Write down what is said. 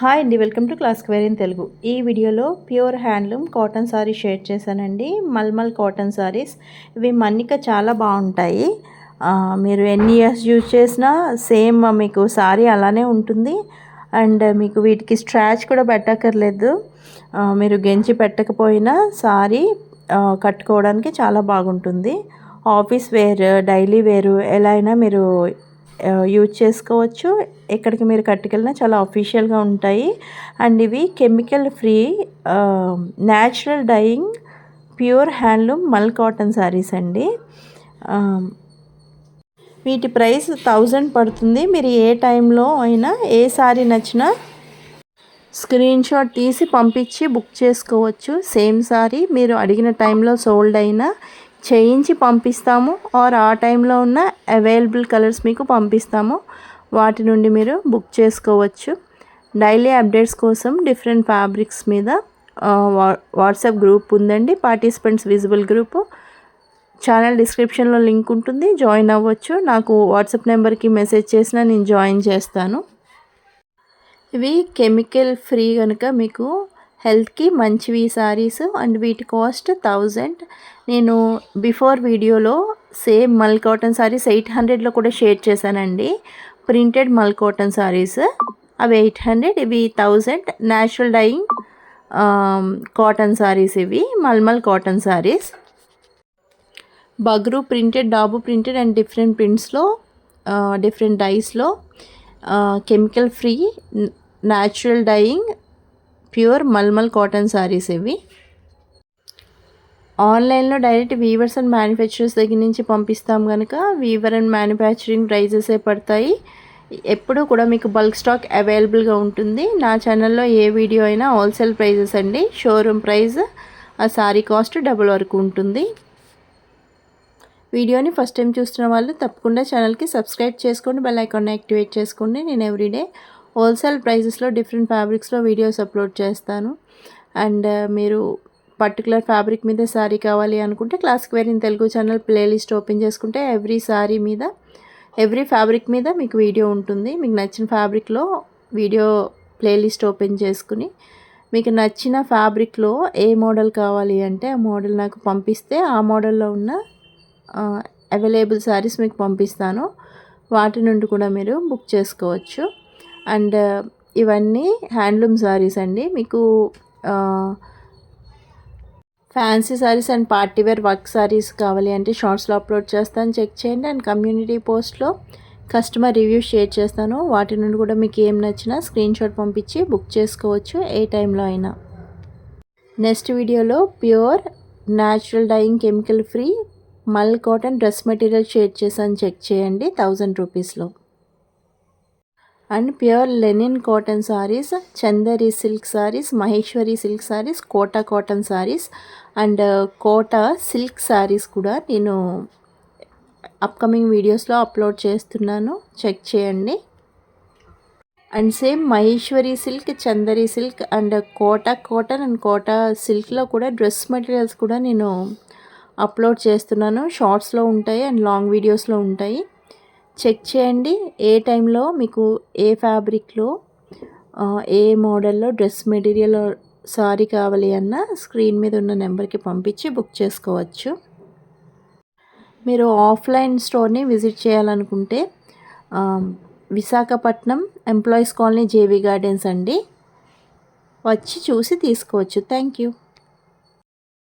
Hi అండి, welcome to classic wear in Telugu. ఈ వీడియోలో pure handloom cotton sari share చేశానండి. మల్మల్ కాటన్ సారీస్ ఇవి మన్నిక చాలా బాగుంటాయి. మీరు ఎన్ని ఇయర్స్ యూజ్ చేసినా సేమ్ మీకు సారీ అలానే ఉంటుంది. అండ్ మీకు వీటికి స్ట్రాచ్ కూడా పెట్టక్కర్లేదు. మీరు గెంచి పెట్టకపోయినా సారీ కట్టుకోవడానికి చాలా బాగుంటుంది. ఆఫీస్ వేర్, డైలీ వేరు ఎలా అయినా మీరు యూజ్ చేసుకోవచ్చు. ఎక్కడికి మీరు కట్టుకెళ్ళినా చాలా అఫీషియల్గా ఉంటాయి. అండ్ ఇవి chemical free natural dyeing pure handloom mul cotton saris అండి. వీటి ప్రైస్ 1000 పడుతుంది. మీరు ఏ టైంలో అయినా ఏ శారీ నచ్చినా స్క్రీన్ షాట్ తీసి పంపించి బుక్ చేసుకోవచ్చు. సేమ్ శారీ మీరు అడిగిన టైంలో సోల్డ్ అయినా చేయించి పంపిస్తాము. ఆర్ ఆ టైంలో ఉన్న అవైలబుల్ కలర్స్ మీకు పంపిస్తాము. వాటి నుండి మీరు బుక్ చేసుకోవచ్చు. డైలీ అప్డేట్స్ కోసం డిఫరెంట్ ఫ్యాబ్రిక్స్ మీద వాట్సాప్ గ్రూప్ ఉందండి. Participants visible group. ఛానల్ డిస్క్రిప్షన్లో లింక్ ఉంటుంది, జాయిన్ అవ్వచ్చు. నాకు వాట్సాప్ నెంబర్కి మెసేజ్ చేసినా నేను జాయిన్ చేస్తాను. ఇవి కెమికల్ ఫ్రీ కనుక మీకు హెల్త్కి మంచివి సారీస్. అండ్ వీటి కాస్ట్ 1000. నేను బిఫోర్ వీడియోలో సేమ్ మల్ కాటన్ సారీస్ 800లో కూడా షేర్ చేశానండి. ప్రింటెడ్ మల్ కాటన్ సారీస్ అవి 800, ఇవి 1000. న్యాచురల్ డైయింగ్ కాటన్ సారీస్ ఇవి mulmul cotton saris. Bagru printed, Dabu printed and different ప్రింట్స్లో డిఫరెంట్ డైస్లో chemical free natural dyeing pure mulmul cotton saris ఇవి. ఆన్లైన్లో డైరెక్ట్ వీవర్స్ అండ్ మ్యానుఫ్యాక్చరర్స్ దగ్గర నుంచి పంపిస్తాం కనుక వీవర్ అండ్ మ్యానుఫ్యాక్చరింగ్ ప్రైజెసే పడతాయి. ఎప్పుడూ కూడా మీకు బల్క్ స్టాక్ అవైలబుల్గా ఉంటుంది. నా ఛానల్లో ఏ వీడియో అయినా హోల్సేల్ ప్రైజెస్ అండి. షోరూమ్ ప్రైస్ ఆ సారీ కాస్ట్ డబుల్ వరకు ఉంటుంది. వీడియోని ఫస్ట్ టైం చూస్తున్న వాళ్ళు తప్పకుండా ఛానల్కి సబ్స్క్రైబ్ చేసుకోండి, బెల్ ఐకాన్ని యాక్టివేట్ చేసుకోండి. నేను ఎవ్రీడే హోల్సేల్ ప్రైజెస్లో డిఫరెంట్ ఫ్యాబ్రిక్స్లో వీడియోస్ అప్లోడ్ చేస్తాను. అండ్ మీరు పర్టికులర్ ఫ్యాబ్రిక్ మీద శారీ కావాలి అనుకుంటే classic wear in Telugu channel playlist open చేసుకుంటే ఎవ్రీ శారీ మీద, ఎవ్రీ ఫ్యాబ్రిక్ మీద మీకు వీడియో ఉంటుంది. మీకు నచ్చిన ఫ్యాబ్రిక్లో వీడియో ప్లేలిస్ట్ ఓపెన్ చేసుకుని మీకు నచ్చిన ఫ్యాబ్రిక్లో ఏ మోడల్ కావాలి అంటే ఆ మోడల్ నాకు పంపిస్తే ఆ మోడల్లో ఉన్న అవైలబుల్ శారీస్ మీకు పంపిస్తాను. వాటి నుండి కూడా మీరు బుక్ చేసుకోవచ్చు. అండ్ ఇవన్నీ హ్యాండ్లూమ్ శారీస్ అండి. మీకు fancy saris and party wear work saris కావాలి అంటే షార్ట్స్లో అప్లోడ్ చేస్తాను, చెక్ చేయండి. అండ్ కమ్యూనిటీ పోస్ట్లో కస్టమర్ రివ్యూ షేర్ చేస్తాను. వాటి నుండి కూడా మీకు ఏం నచ్చినా స్క్రీన్ షాట్ పంపించి బుక్ చేసుకోవచ్చు ఏ టైంలో అయినా. నెక్స్ట్ వీడియోలో pure natural dyeing chemical free మల్ కాటన్ డ్రెస్ మెటీరియల్ షేర్ చేశాను, చెక్ చేయండి. 1000 రూపీస్లో. And pure linen cotton saris, Chanderi silk saris, Maheshwari silk saris, Kota cotton saris and Kota silk saris కూడా నేను అప్కమింగ్ వీడియోస్లో అప్లోడ్ చేస్తున్నాను, చెక్ చేయండి. And same Maheshwari silk, Chanderi silk and Kota cotton and Kota సిల్క్లో కూడా డ్రెస్ మెటీరియల్స్ కూడా నేను అప్లోడ్ చేస్తున్నాను. షార్ట్స్లో ఉంటాయి అండ్ లాంగ్ వీడియోస్లో ఉంటాయి, చెక్ చేయండి. ఏ టైంలో మీకు ఏ ఫ్యాబ్రిక్లో ఏ మోడల్లో డ్రెస్ మెటీరియల్ సారీ కావాలి అన్న స్క్రీన్ మీద ఉన్న నెంబర్కి పంపించి బుక్ చేసుకోవచ్చు. మీరు ఆఫ్లైన్ స్టోర్ని విజిట్ చేయాలనుకుంటే Visakhapatnam employees colony, JV gardens అండి. వచ్చి చూసి తీసుకోవచ్చు. Thank you.